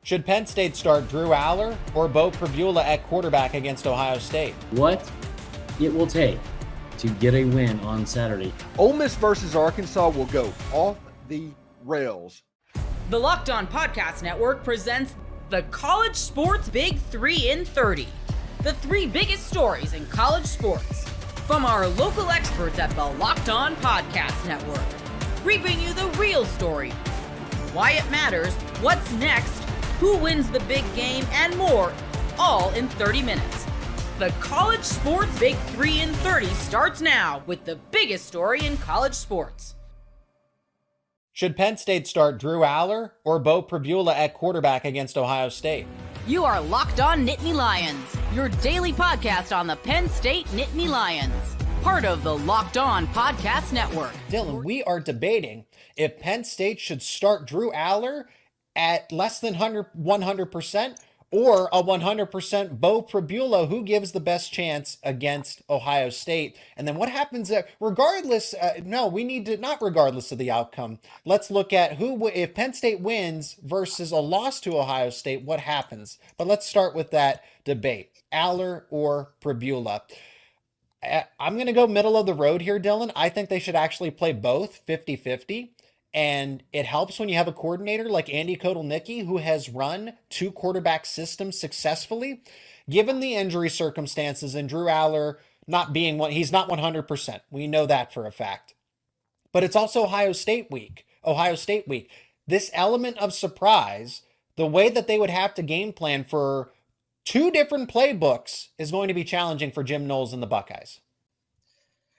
Should Penn State start Drew Aller or Bo Pribula at quarterback against Ohio State? What it will take to get a win on Saturday. Ole Miss versus Arkansas will go off the rails. The Locked On Podcast Network presents the College Sports Big 3 in 30. The three biggest stories in college sports. From our local experts at the Locked On Podcast Network. We bring you the real story, why it matters, what's next, who wins the big game, and more, all in 30 minutes. The College Sports Big 3 in 30 starts now with the biggest story in college sports. Should Penn State start Drew Aller or Bo Pribula at quarterback against Ohio State? You are Locked On Nittany Lions, your daily podcast on the Penn State Nittany Lions. Part of the Locked On Podcast Network. Dylan, we are debating if Penn State should start Drew Aller at less than 100% or a 100% Bo Pribula, who gives the best chance against Ohio State. And then what happens regardless of the outcome, let's look at if Penn State wins versus a loss to Ohio State, what happens? But let's start with that debate, Aller or Pribula. I'm going to go middle of the road here, Dylan. I think they should actually play both 50-50. And it helps when you have a coordinator like Andy Kotelnicki, who has run two quarterback systems successfully. Given the injury circumstances and Drew Aller not being he's not 100%. We know that for a fact. But it's also Ohio State week. This element of surprise, the way that they would have to game plan for two different playbooks is going to be challenging for Jim Knowles and the Buckeyes.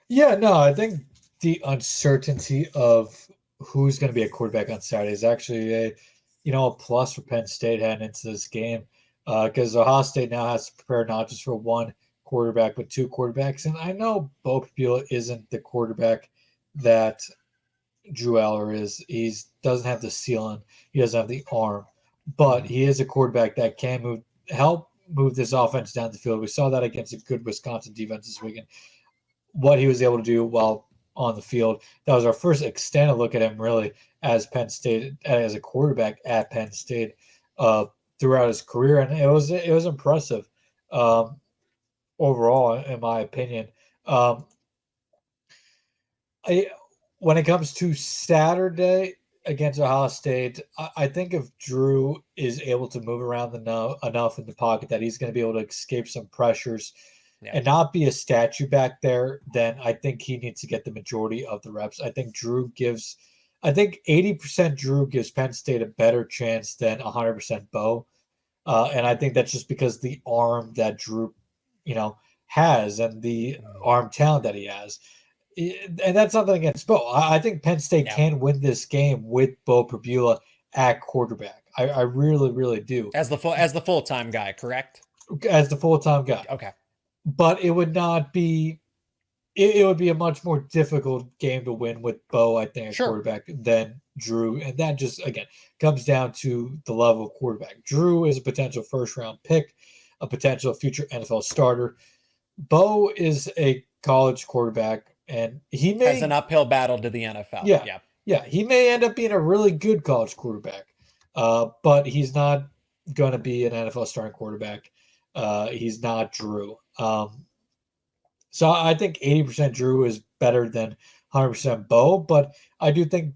Yeah, no, I think the uncertainty of who's going to be a quarterback on Saturday is actually a plus for Penn State heading into this game, because Ohio State now has to prepare not just for one quarterback but two quarterbacks. And I know Bo Pribula isn't the quarterback that Drew Aller is. He doesn't have the ceiling, he doesn't have the arm, but he is a quarterback that can help move this offense down the field. We saw that against a good Wisconsin defense this weekend. What he was able to do while on the field. That was our first extended look at him really as Penn State, as a quarterback at Penn State throughout his career. And it was impressive overall, in my opinion. When it comes to Saturday against Ohio State, I think if Drew is able to move around enough in the pocket that he's going to be able to escape some pressures and not be a statue back there, then I think he needs to get the majority of the reps. I think 80% Drew gives Penn State a better chance than 100% Bo. And I think that's just because the arm that Drew, has and the arm talent that he has. And that's nothing against Bo. I think Penn State can win this game with Bo Pribula at quarterback. I really, really do. As the full-time guy, correct? As the full-time guy. Okay. But it would not be – it would be a much more difficult game to win with Bo, I think, at quarterback than Drew. And that just, again, comes down to the level of quarterback. Drew is a potential first-round pick, a potential future NFL starter. Bo is a college quarterback, and he may – has an uphill battle to the NFL. Yeah, he may end up being a really good college quarterback, but he's not going to be an NFL starting quarterback. He's not Drew. So I think 80% Drew is better than 100% Bo, but I do think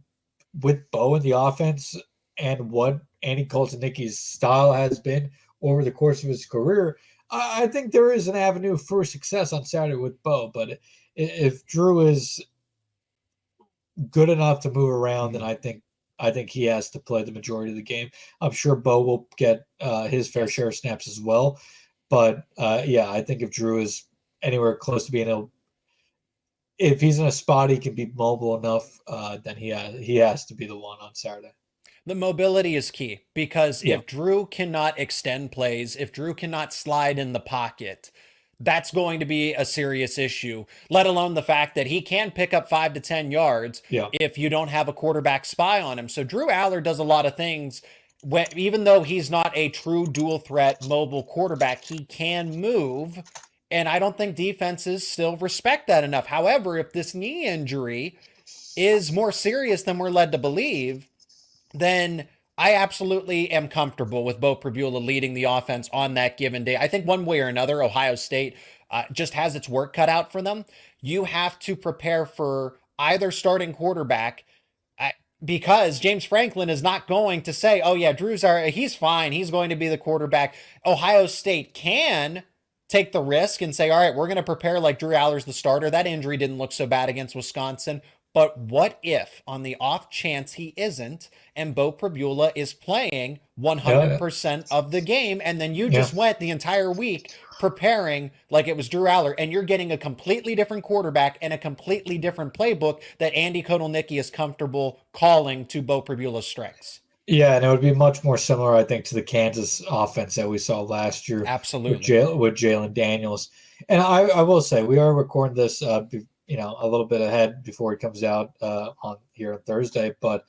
with Bo in the offense and what Andy Kotelnicki's style has been over the course of his career, I think there is an avenue for success on Saturday with Bo. But if Drew is good enough to move around, then I think he has to play the majority of the game. I'm sure Bo will get his fair share of snaps as well. But, I think if Drew is anywhere close to being able – if he's in a spot he can be mobile enough, then he has to be the one on Saturday. The mobility is key because if Drew cannot extend plays, if Drew cannot slide in the pocket, that's going to be a serious issue, let alone the fact that he can pick up 5 to 10 yards if you don't have a quarterback spy on him. So Drew Aller does a lot of things. Even though he's not a true dual threat mobile quarterback, he can move. And I don't think defenses still respect that enough. However, if this knee injury is more serious than we're led to believe, then I absolutely am comfortable with Bo Prabula leading the offense on that given day. I think one way or another, Ohio State just has its work cut out for them. You have to prepare for either starting quarterback because James Franklin is not going to say, oh yeah, he's fine. He's going to be the quarterback. Ohio State can take the risk and say, all right, we're going to prepare like Drew Aller's the starter. That injury didn't look so bad against Wisconsin. But what if, on the off chance he isn't, and Bo Prabula is playing 100% of the game, and then you just went the entire week preparing like it was Drew Aller, and you're getting a completely different quarterback and a completely different playbook that Andy Kotelnicki is comfortable calling to Bo Prabula's strengths. Yeah, and it would be much more similar, I think, to the Kansas offense that we saw last year. Absolutely. With Jalen Daniels. And I will say, we are recording this, a little bit ahead before it comes out on Thursday. But,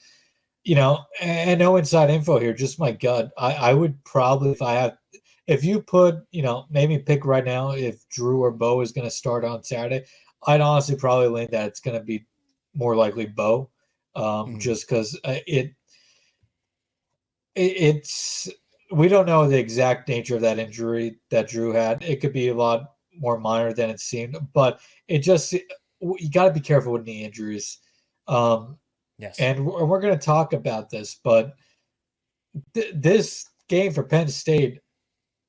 and no inside info here, just my gut. I would probably, if you put, maybe pick right now if Drew or Bo is going to start on Saturday, I'd honestly probably lean that it's going to be more likely Bo, just because it's we don't know the exact nature of that injury that Drew had. It could be a lot more minor than it seemed, but you got to be careful with knee injuries. Yes, and we're going to talk about this, but this game for Penn State,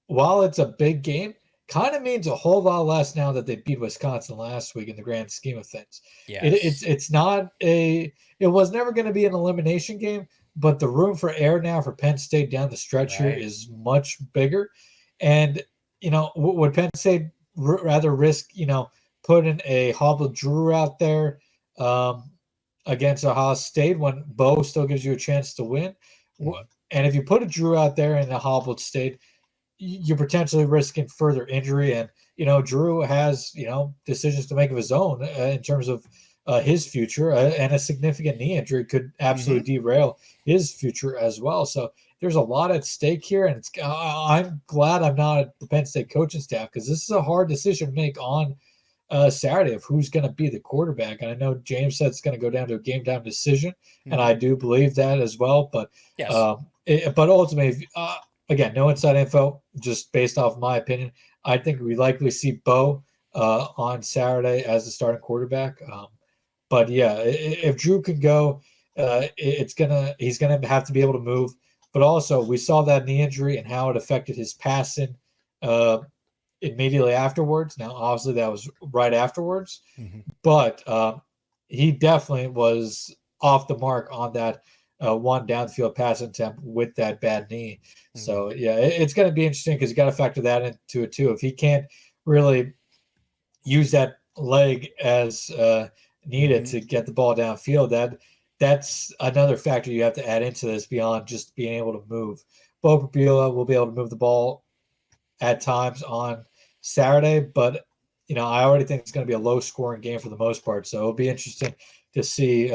while it's a big game, kind of means a whole lot less now that they beat Wisconsin last week in the grand scheme of things. Yes. It's not it was never going to be an elimination game, but the room for error now for Penn State down the stretch here is much bigger. And, would Penn State rather risk, putting a hobbled Drew out there against Ohio State when Bo still gives you a chance to win? And if you put a Drew out there in a hobbled state, you're potentially risking further injury. And, Drew has, decisions to make of his own in terms of his future, and a significant knee injury could absolutely derail his future as well. So there's a lot at stake here, and I'm glad I'm not at the Penn State coaching staff, because this is a hard decision to make on Saturday of who's going to be the quarterback. And I know James said it's going to go down to a game time decision, and I do believe that as well. But but ultimately, again, no inside info, just based off my opinion, I think we likely see Bo on Saturday as the starting quarterback. But yeah, if Drew can go, he's gonna have to be able to move. But also, we saw that knee injury and how it affected his passing immediately afterwards. Now, obviously, that was right afterwards, but he definitely was off the mark on that one downfield pass attempt with that bad knee. So yeah, it's going to be interesting, because you got to factor that into it too. If he can't really use that leg as needed to get the ball downfield, that's another factor you have to add into this beyond just being able to move. Bo Prabula will be able to move the ball at times on Saturday, but I already think it's going to be a low scoring game for the most part. So it'll be interesting to see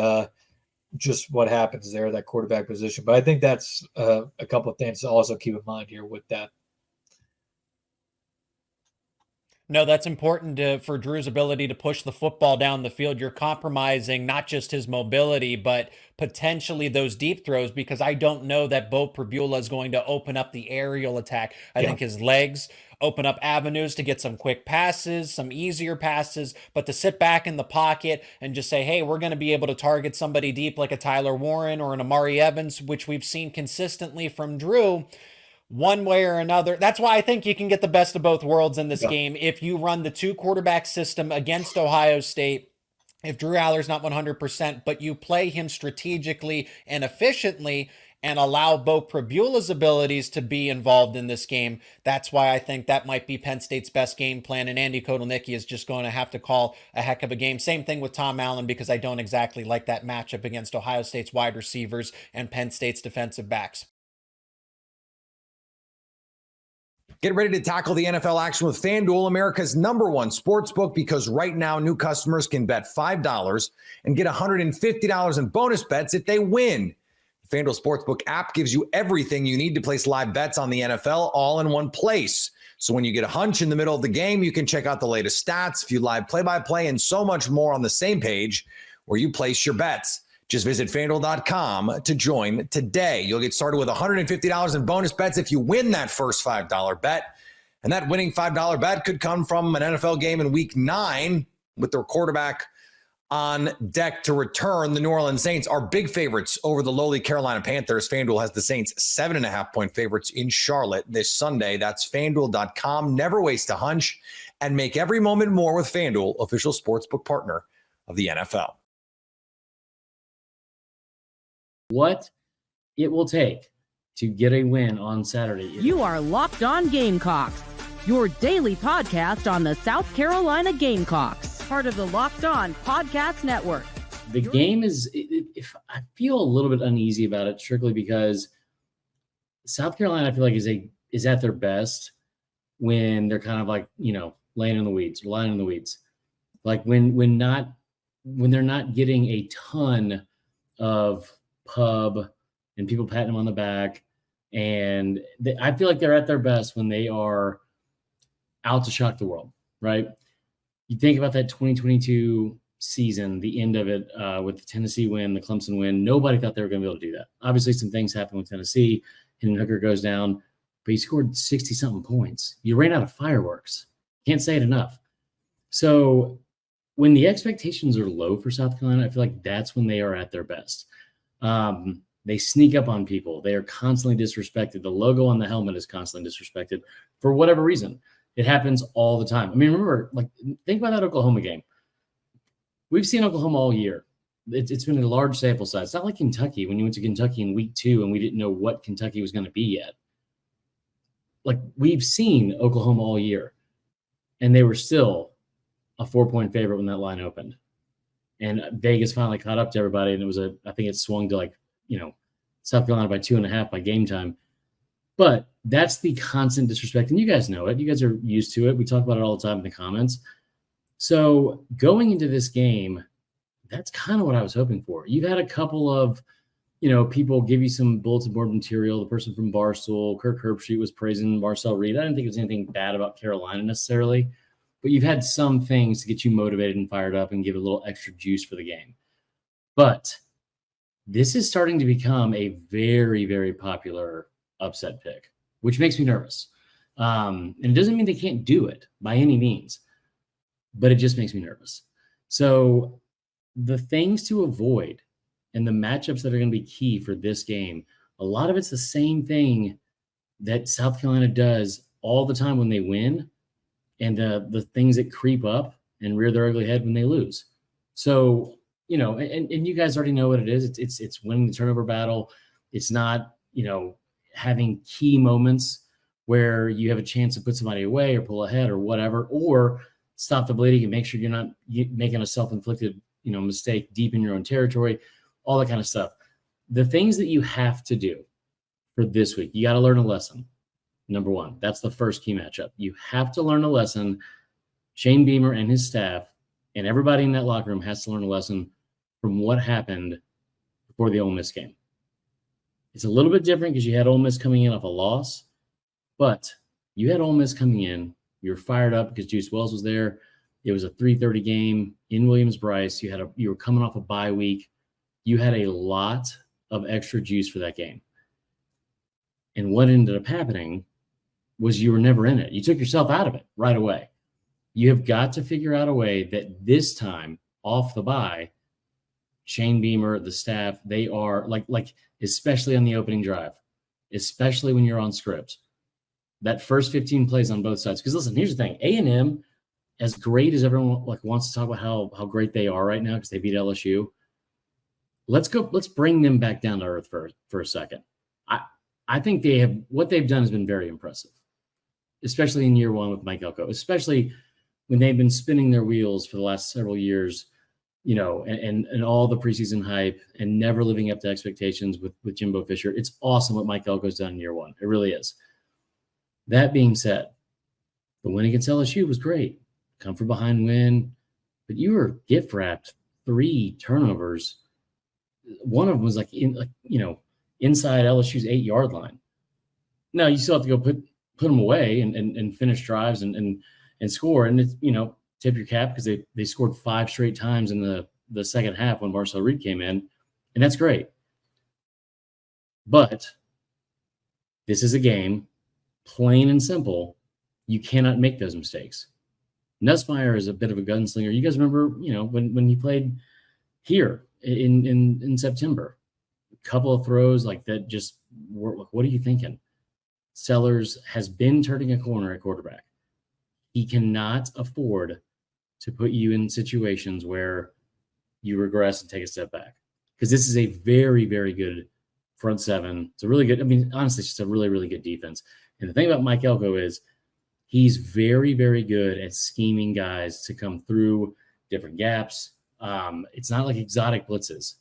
just what happens there at that quarterback position. But I think that's a couple of things to also keep in mind here with that. No, that's important for Drew's ability to push the football down the field. You're compromising not just his mobility, but potentially those deep throws, because I don't know that Bo Prabula is going to open up the aerial attack. I think his legs open up avenues to get some quick passes, some easier passes, but to sit back in the pocket and just say, hey, we're going to be able to target somebody deep like a Tyler Warren or an Amari Evans, which we've seen consistently from Drew, one way or another. That's why I think you can get the best of both worlds in this game. If you run the two quarterback system against Ohio State, if Drew Aller's not 100%, but you play him strategically and efficiently and allow Bo Prabula's abilities to be involved in this game, that's why I think that might be Penn State's best game plan. And Andy Kotelnicki is just going to have to call a heck of a game. Same thing with Tom Allen, because I don't exactly like that matchup against Ohio State's wide receivers and Penn State's defensive backs. Get ready to tackle the NFL action with FanDuel, America's #1 sportsbook, because right now new customers can bet $5 and get $150 in bonus bets if they win. The FanDuel Sportsbook app gives you everything you need to place live bets on the NFL all in one place. So when you get a hunch in the middle of the game, you can check out the latest stats, view live play-by-play, and so much more on the same page where you place your bets. Just visit FanDuel.com to join today. You'll get started with $150 in bonus bets if you win that first $5 bet. And that winning $5 bet could come from an NFL game in Week 9 with their quarterback on deck to return. The New Orleans Saints are big favorites over the lowly Carolina Panthers. FanDuel has the Saints 7.5-point favorites in Charlotte this Sunday. That's FanDuel.com. Never waste a hunch and make every moment more with FanDuel, official sportsbook partner of the NFL. What it will take to get a win on Saturday. You are Locked On Gamecocks, your daily podcast on the South Carolina Gamecocks, part of the Locked On Podcast Network. The game is, if I feel a little bit uneasy about it, strictly because South Carolina, I feel like is at their best when they're kind of like, laying in the weeds, or lying in the weeds. Like when they're not getting a ton of pub and people patting them on the back. And I feel like they're at their best when they are out to shock the world, right? You think about that 2022 season, the end of it with the Tennessee win, the Clemson win. Nobody thought they were going to be able to do that. Obviously, some things happened with Tennessee. Hendon Hooker goes down, but he scored 60-something points. You ran out of fireworks. Can't say it enough. So when the expectations are low for South Carolina, I feel like that's when they are at their best. They sneak up on people. They are constantly disrespected. The logo on the helmet is constantly disrespected for whatever reason. It happens all the time. I mean, remember, think about that Oklahoma game. We've seen Oklahoma all year. It's been a large sample size. It's not like Kentucky when you went to Kentucky in week 2 and we didn't know what Kentucky was going to be yet. We've seen Oklahoma all year, and they were still a 4-point favorite when that line opened. And Vegas finally caught up to everybody, and I think it swung to South Carolina by 2.5 by game time. But that's the constant disrespect, and you guys know it. You guys are used to it. We talk about it all the time in the comments. So going into this game, that's kind of what I was hoping for. You've had a couple of, people give you some bulletin board material. The person from Barstool, Kirk Herbstreit, was praising Marcel Reed. I didn't think it was anything bad about Carolina necessarily, but you've had some things to get you motivated and fired up and give a little extra juice for the game. But this is starting to become a very, very popular upset pick, which makes me nervous. And it doesn't mean they can't do it by any means, but it just makes me nervous. So the things to avoid and the matchups that are going to be key for this game, a lot of it's the same thing that South Carolina does all the time when they win, and the things that creep up and rear their ugly head when they lose. So, and you guys already know what it is. It's winning the turnover battle. It's not, having key moments where you have a chance to put somebody away or pull ahead or whatever, or stop the bleeding and make sure you're not making a self-inflicted, mistake deep in your own territory, all that kind of stuff. The things that you have to do for this week, you got to learn a lesson. Number one, that's the first key matchup. You have to learn a lesson. Shane Beamer and his staff and everybody in that locker room has to learn a lesson from what happened before the Ole Miss game. It's a little bit different because you had Ole Miss coming in off a loss, but you had Ole Miss coming in. You were fired up because Juice Wells was there. It was a 3:30 game in Williams-Brice. You were coming off a bye week. You had a lot of extra juice for that game. And what ended up happening was you were never in it. You took yourself out of it right away. You have got to figure out a way that this time, off the bye, Shane Beamer, the staff, they are like especially on the opening drive, especially when you're on script, that first 15 plays on both sides. Because listen, here's the thing: A&M, as great as everyone wants to talk about how great they are right now because they beat LSU, let's bring them back down to earth for a second. I think what they've done has been very impressive, especially in year one with Mike Elko, especially when they've been spinning their wheels for the last several years, and all the preseason hype and never living up to expectations with Jimbo Fisher. It's awesome what Mike Elko's done in year one. It really is. That being said, the win against LSU was great. Come from behind win, but you were gift wrapped 3 turnovers. One of them was inside LSU's 8-yard line. Now you still have to go put them away and finish drives and score. And it's, tip your cap because they scored 5 straight times in the second half when Marcel Reed came in. And that's great. But this is a game, plain and simple. You cannot make those mistakes. Nussmeier is a bit of a gunslinger. You guys remember, when he played here in September, a couple of throws like that just were like, what are you thinking? Sellers has been turning a corner at quarterback. He cannot afford to put you in situations where you regress and take a step back, because this is a very, very good front seven. It's a really good, honestly, it's just a really, really good defense. And the thing about Mike Elko is he's very, very good at scheming guys to come through different gaps. It's not like exotic blitzes,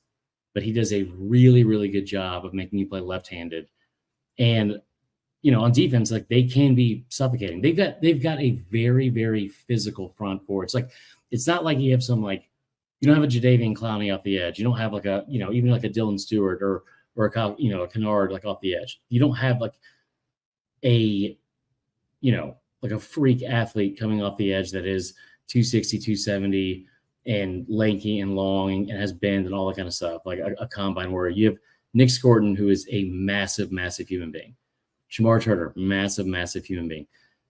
but he does a really, really good job of making you play left-handed. And, on defense, like, they can be suffocating. They've got a very, very physical front four. It's not like you have some, like, you don't have a Jadeveon Clowney off the edge. You don't have like a, even like a Dylan Stewart or a Kyle, a Kennard like off the edge. You don't have like a, like a freak athlete coming off the edge that is 260, 270 and lanky and long and has bend and all that kind of stuff, like a combine warrior. You have Nick Scorton, who is a massive, massive human being. Shamar Turner, massive, massive human being.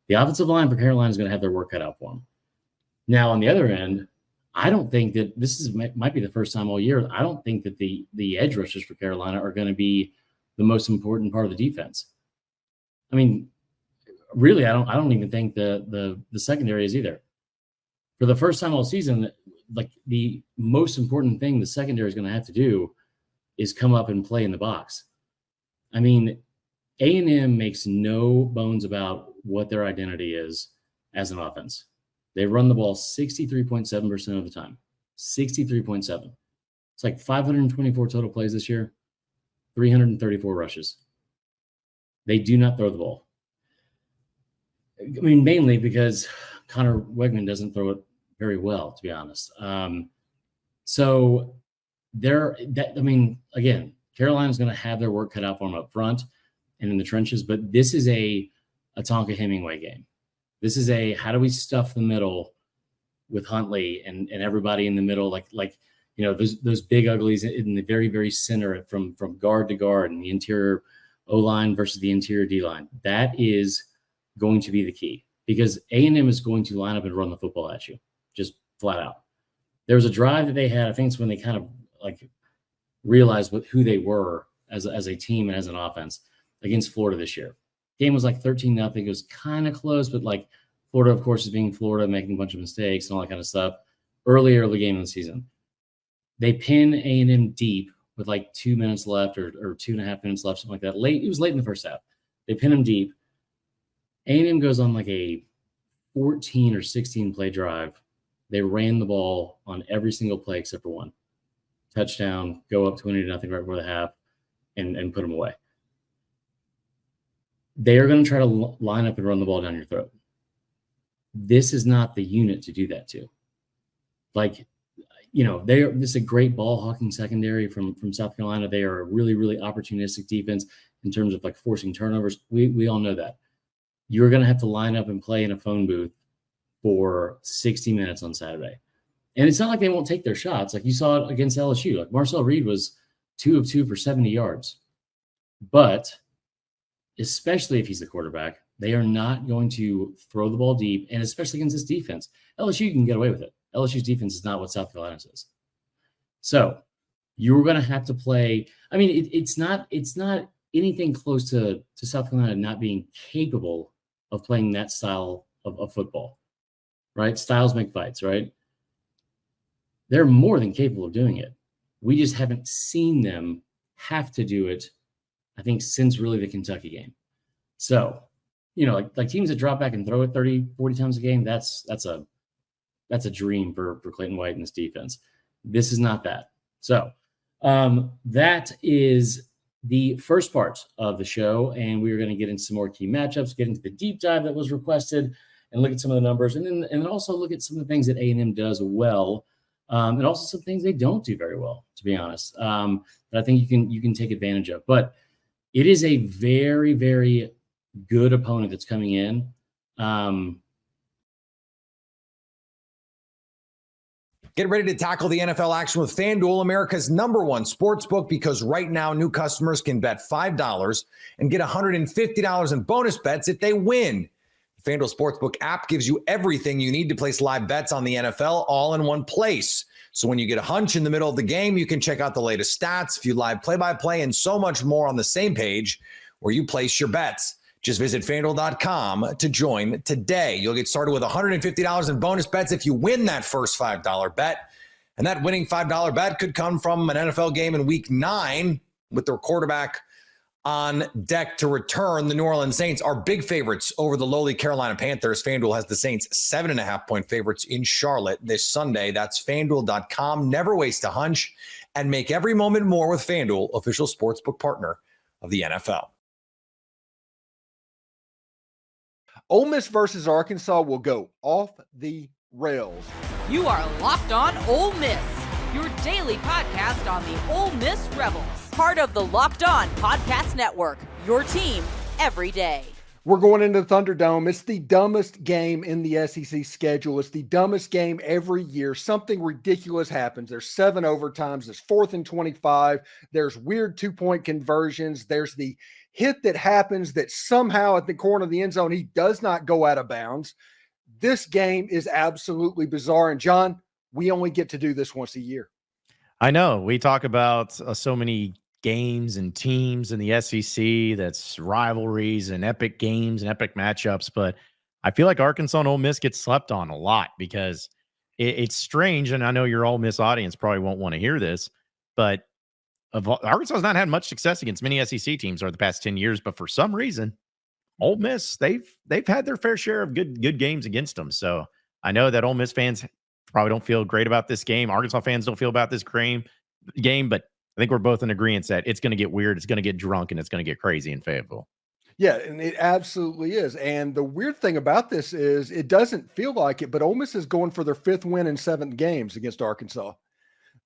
The offensive line for Carolina is going to have their work cut out for them. Now, on the other end, I don't think that might be the first time all year. I don't think that the edge rushers for Carolina are going to be the most important part of the defense. Really, I don't even think the secondary is either. For the first time all season, like, the most important thing the secondary is going to have to do is come up and play in the box. A&M makes no bones about what their identity is as an offense. They run the ball 63.7% of the time. 63.7. It's like 524 total plays this year, 334 rushes. They do not throw the ball. Mainly because Connor Wegman doesn't throw it very well, to be honest. Again, Carolina's going to have their work cut out for them up front and in the trenches, but this is a Tonka Hemingway game. This is how do we stuff the middle with Huntley and everybody in the middle, those big uglies in the very, very center from guard to guard and the interior O-line versus the interior D-line. That is going to be the key, because A&M is going to line up and run the football at you, just flat out. There was a drive that they had, I think it's when they kind of like realized who they were as a team and as an offense against Florida this year. Game was like 13-0. It was kind of close, but like Florida, of course, is being Florida, making a bunch of mistakes and all that kind of stuff. Early game of the season, they pin A&M deep with like 2 minutes left or 2.5 minutes left, something like that. It was late in the first half. They pin them deep. A&M goes on like a 14 or 16 play drive. They ran the ball on every single play except for one. Touchdown, go up 20-0 right before the half, and put them away. They are going to try to line up and run the ball down your throat. This is not the unit to do that to. This is a great ball hawking secondary from South Carolina. They are a really, really opportunistic defense in terms of like forcing turnovers. We all know that. You're going to have to line up and play in a phone booth for 60 minutes on Saturday. And it's not like they won't take their shots. Like you saw it against LSU. Like Marcel Reed was 2 of 2 for 70 yards. But especially if he's the quarterback, they are not going to throw the ball deep, and especially against this defense. LSU can get away with it. LSU's defense is not what South Carolina's is. So you're going to have to play. It's not anything close to South Carolina not being capable of playing that style of football, right? Styles make fights, right? They're more than capable of doing it. We just haven't seen them have to do it, I think, since really the Kentucky game. So, like teams that drop back and throw it 30, 40 times a game, that's a dream for Clayton White and this defense. This is not that. So that is the first part of the show, and we're going to get into some more key matchups, get into the deep dive that was requested, and look at some of the numbers, and then also look at some of the things that A&M does well, and also some things they don't do very well, to be honest, that I think you can take advantage of. But it is a very, very good opponent that's coming in. Get ready to tackle the NFL action with FanDuel, America's #1 sportsbook, because right now new customers can bet $5 and get $150 in bonus bets if they win. The FanDuel Sportsbook app gives you everything you need to place live bets on the NFL all in one place. So when you get a hunch in the middle of the game, you can check out the latest stats, view live play-by-play, and so much more on the same page where you place your bets. Just visit FanDuel.com to join today. You'll get started with $150 in bonus bets if you win that first $5 bet. And that winning $5 bet could come from an NFL game in Week 9 with their quarterback on deck to return. The New Orleans Saints are big favorites over the lowly Carolina Panthers. FanDuel has the Saints 7.5-point favorites in Charlotte this Sunday. That's FanDuel.com. Never waste a hunch and make every moment more with FanDuel, official sportsbook partner of the NFL. Ole Miss versus Arkansas will go off the rails. You are Locked On Ole Miss, your daily podcast on the Ole Miss Rebels. Part of the Locked On Podcast Network, your team every day. We're going into the Thunderdome. It's the dumbest game in the SEC schedule. It's the dumbest game every year. Something ridiculous happens. There's 7 overtimes. There's 4th and 25. There's weird 2-point conversions. There's the hit that happens that somehow at the corner of the end zone, he does not go out of bounds. This game is absolutely bizarre. And John, we only get to do this once a year. I know. We talk about so many games and teams in the SEC, that's rivalries and epic games and epic matchups. But I feel like Arkansas and Ole Miss get slept on a lot because it's strange. And I know your Ole Miss audience probably won't want to hear this, but Arkansas has not had much success against many SEC teams over the past 10 years, but for some reason, Ole Miss, they've had their fair share of good games against them. So I know that Ole Miss fans probably don't feel great about this game. Arkansas fans don't feel about this game, but I think we're both in agreement that it's going to get weird, it's going to get drunk, and it's going to get crazy in Fayetteville. Yeah, and it absolutely is. And the weird thing about this is it doesn't feel like it, but Ole Miss is going for their 5th win in 7 games against Arkansas.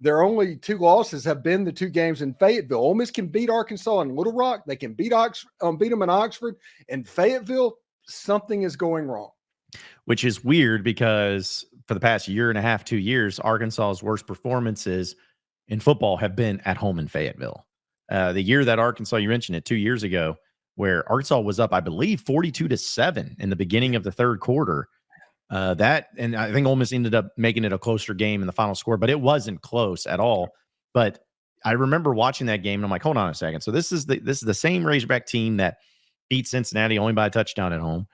Their only 2 losses have been the 2 games in Fayetteville. Ole Miss can beat Arkansas in Little Rock. They can beat them in Oxford. In Fayetteville, something is going wrong. Which is weird because for the past year and a half, 2 years, Arkansas's worst performances in football have been at home in Fayetteville. The year that Arkansas, you mentioned it 2 years ago, where Arkansas was up, I believe, 42-7 in the beginning of the 3rd quarter. And I think Ole Miss ended up making it a closer game in the final score, but it wasn't close at all. But I remember watching that game and I'm like, hold on a second. So this is the same Razorback team that beat Cincinnati only by a touchdown at home,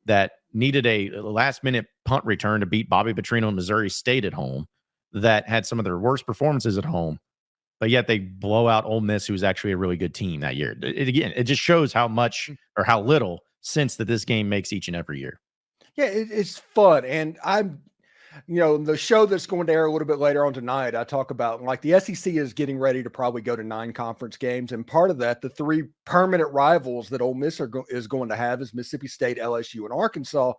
that needed a last-minute punt return to beat Bobby Petrino and Missouri State at home, that had some of their worst performances at home, but yet they blow out Ole Miss, who's actually a really good team that year. It just shows how much or how little sense that this game makes each and every year. Yeah, it's fun. And the show that's going to air a little bit later on tonight, I talk about like the SEC is getting ready to probably go to 9 conference games. And part of that, the 3 permanent rivals that Ole Miss is going to have is Mississippi State, LSU, and Arkansas.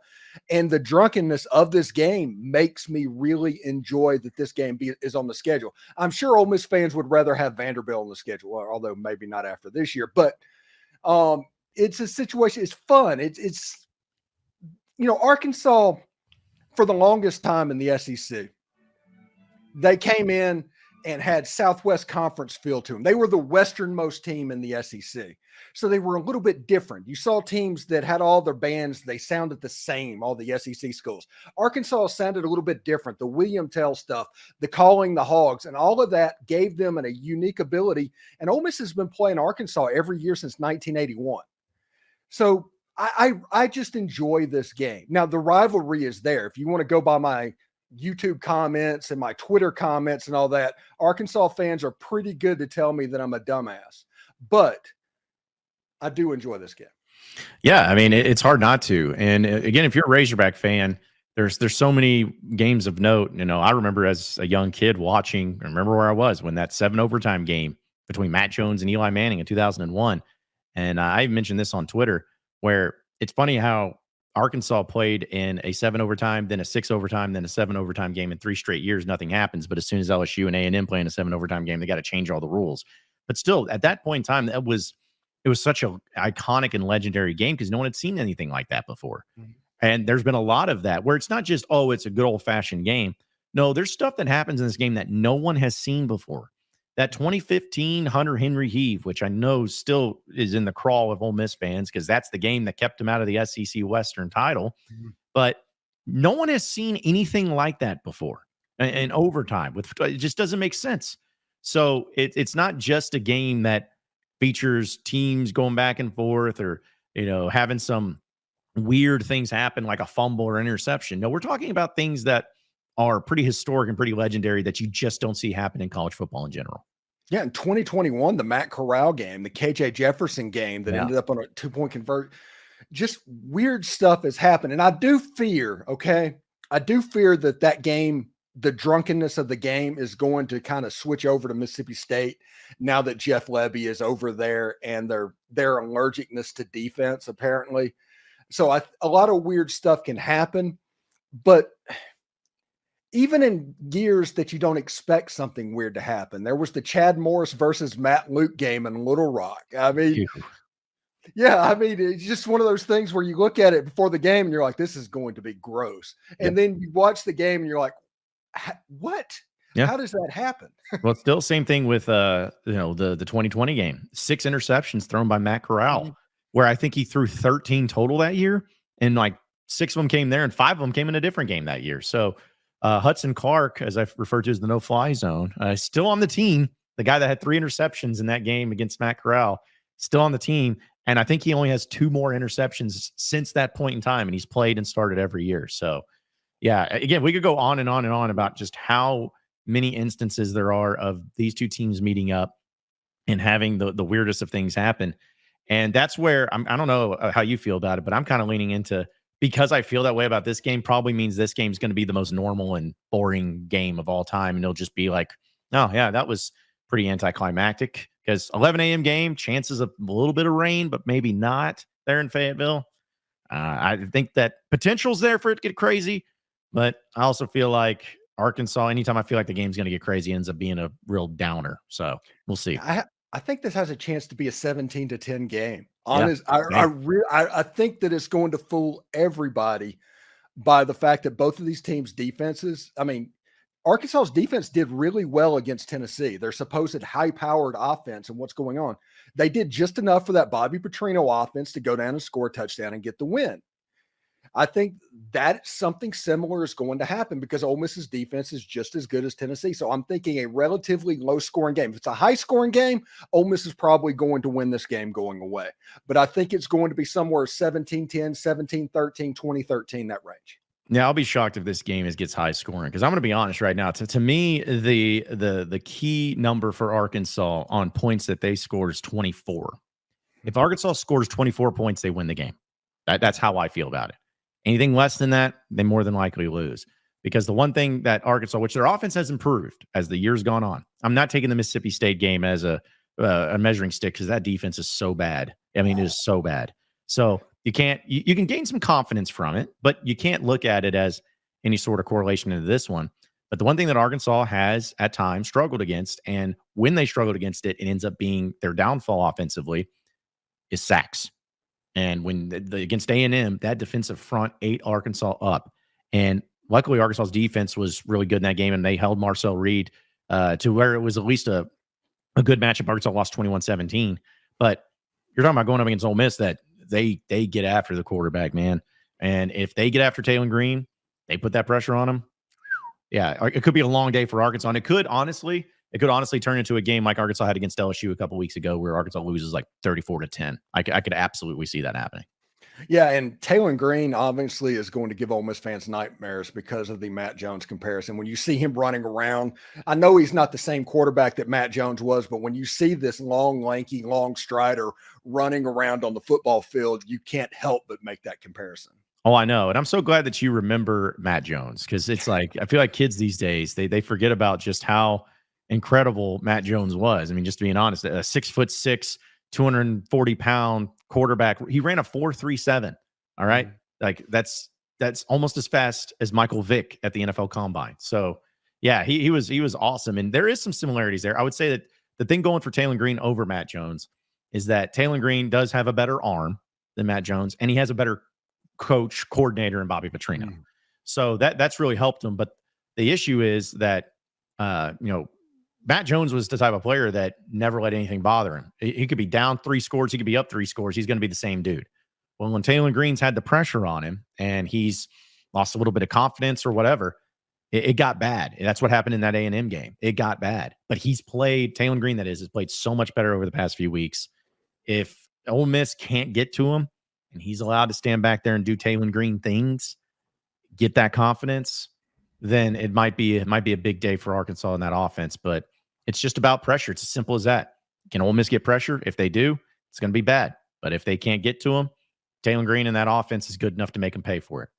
And the drunkenness of this game makes me really enjoy that this game is on the schedule. I'm sure Ole Miss fans would rather have Vanderbilt on the schedule, although maybe not after this year. But it's a situation. It's fun. It's Arkansas, for the longest time in the SEC, they came in and had Southwest Conference feel to them. They were the westernmost team in the SEC. So they were a little bit different. You saw teams that had all their bands, they sounded the same, all the SEC schools. Arkansas sounded a little bit different. The William Tell stuff, the calling the Hogs, and all of that gave them a unique ability. And Ole Miss has been playing Arkansas every year since 1981. So I just enjoy this game. Now, the rivalry is there. If you want to go by my YouTube comments and my Twitter comments and all that, Arkansas fans are pretty good to tell me that I'm a dumbass. But I do enjoy this game. Yeah, I mean, it's hard not to. And again, if you're a Razorback fan, there's so many games of note. I remember as a young kid remember where I was when that 7 overtime game between Matt Jones and Eli Manning in 2001. And I mentioned this on Twitter, where it's funny how Arkansas played in a 7 overtime, then a 6 overtime, then a 7 overtime game in 3 straight years. Nothing happens. But as soon as LSU and A&M play in a 7 overtime game, they got to change all the rules. But still, at that point in time, it was such an iconic and legendary game because no one had seen anything like that before. Mm-hmm. And there's been a lot of that where it's not just, it's a good old fashioned game, No, there's stuff that happens in this game that no one has seen before. That 2015 Hunter Henry heave, which I know still is in the crawl of Ole Miss fans because that's the game that kept him out of the SEC Western title. But no one has seen anything like that before in overtime. It just doesn't make sense. So it's not just a game that features teams going back and forth or, having some weird things happen like a fumble or interception. No, we're talking about things that are pretty historic and pretty legendary that you just don't see happen in college football in general. Yeah, in 2021, the Matt Corral game, the KJ Jefferson game that ended up on a 2-point convert, just weird stuff has happened. And I do fear that game, the drunkenness of the game is going to kind of switch over to Mississippi State now that Jeff Lebby is over there and their allergicness to defense, apparently. So a lot of weird stuff can happen, but even in years that you don't expect something weird to happen. There was the Chad Morris versus Matt Luke game in Little Rock. I mean, it's just one of those things where you look at it before the game and you're like, this is going to be gross. And then you watch the game and you're like, what? Yeah. How does that happen? Well, it's still same thing with the 2020 game. 6 interceptions thrown by Matt Corral, where I think he threw 13 total that year, and like 6 of them came there and 5 of them came in a different game that year. So Hudson Clark, as I referred to as the no-fly zone, still on the team. The guy that had 3 interceptions in that game against Matt Corral, still on the team. And I think he only has 2 more interceptions since that point in time, and he's played and started every year. So, yeah, again, we could go on and on and on about just how many instances there are of these two teams meeting up and having the weirdest of things happen. And that's where I don't know how you feel about it, but I'm kind of leaning into, because I feel that way about this game, probably means this game is going to be the most normal and boring game of all time. And it'll just be like, oh, yeah, that was pretty anticlimactic because 11 a.m. game, chances of a little bit of rain, but maybe not there in Fayetteville. I think that potential's there for it to get crazy, but I also feel like Arkansas, anytime I feel like the game's going to get crazy, ends up being a real downer. So we'll see. I think this has a chance to be a 17-10 game. Yeah, I think that it's going to fool everybody by the fact that both of these teams' defenses, Arkansas's defense did really well against Tennessee. Their supposed high-powered offense and what's going on. They did just enough for that Bobby Petrino offense to go down and score a touchdown and get the win. I think that something similar is going to happen because Ole Miss's defense is just as good as Tennessee. So I'm thinking a relatively low-scoring game. If it's a high-scoring game, Ole Miss is probably going to win this game going away. But I think it's going to be somewhere 17-10, 17-13, 20-13, that range. Yeah, I'll be shocked if this game gets high scoring because I'm going to be honest right now. To me, the key number for Arkansas on points that they score is 24. If Arkansas scores 24 points, they win the game. That's how I feel about it. Anything less than that, they more than likely lose. Because the one thing that Arkansas, which their offense has improved as the year's gone on, I'm not taking the Mississippi State game as a measuring stick because that defense is so bad. It is so bad. So you can gain some confidence from it, but you can't look at it as any sort of correlation into this one. But the one thing that Arkansas has at times struggled against, and when they struggled against it, it ends up being their downfall offensively, is sacks. And when against A&M, that defensive front ate Arkansas up. And luckily, Arkansas's defense was really good in that game, and they held Marcel Reed to where it was at least a good matchup. Arkansas lost 21-17. But you're talking about going up against Ole Miss that they get after the quarterback, man. And if they get after Taylor Green, they put that pressure on him. Yeah, it could be a long day for Arkansas. And it could honestly turn into a game like Arkansas had against LSU a couple weeks ago where Arkansas loses like 34-10. I could absolutely see that happening. Yeah, and Taylor Green obviously is going to give Ole Miss fans nightmares because of the Matt Jones comparison. When you see him running around, I know he's not the same quarterback that Matt Jones was, but when you see this long, lanky, long strider running around on the football field, you can't help but make that comparison. Oh, I know. And I'm so glad that you remember Matt Jones because it's like I feel like kids these days, they forget about just how incredible Matt Jones was. I mean, just being honest, a 6'6", 240-pound quarterback. He ran a 4.37. All right. Like that's almost as fast as Michael Vick at the NFL Combine. So yeah, he was awesome. And there is some similarities there. I would say that the thing going for Taylor Green over Matt Jones is that Taylor Green does have a better arm than Matt Jones, and he has a better coordinator in Bobby Petrino. So that's really helped him. But The issue is that, Matt Jones was the type of player that never let anything bother him. He could be down 3 scores. He could be up 3 scores. He's going to be the same dude. Well, when Taylor Green's had the pressure on him and he's lost a little bit of confidence or whatever, it got bad. That's what happened in that A&M game. It got bad. But Taylor Green, has played so much better over the past few weeks. If Ole Miss can't get to him and he's allowed to stand back there and do Taylor Green things, get that confidence, then it might be a big day for Arkansas in that offense. But it's just about pressure. It's as simple as that. Can Ole Miss get pressure? If they do, it's going to be bad. But if they can't get to him, Taylor Green in that offense is good enough to make him pay for it.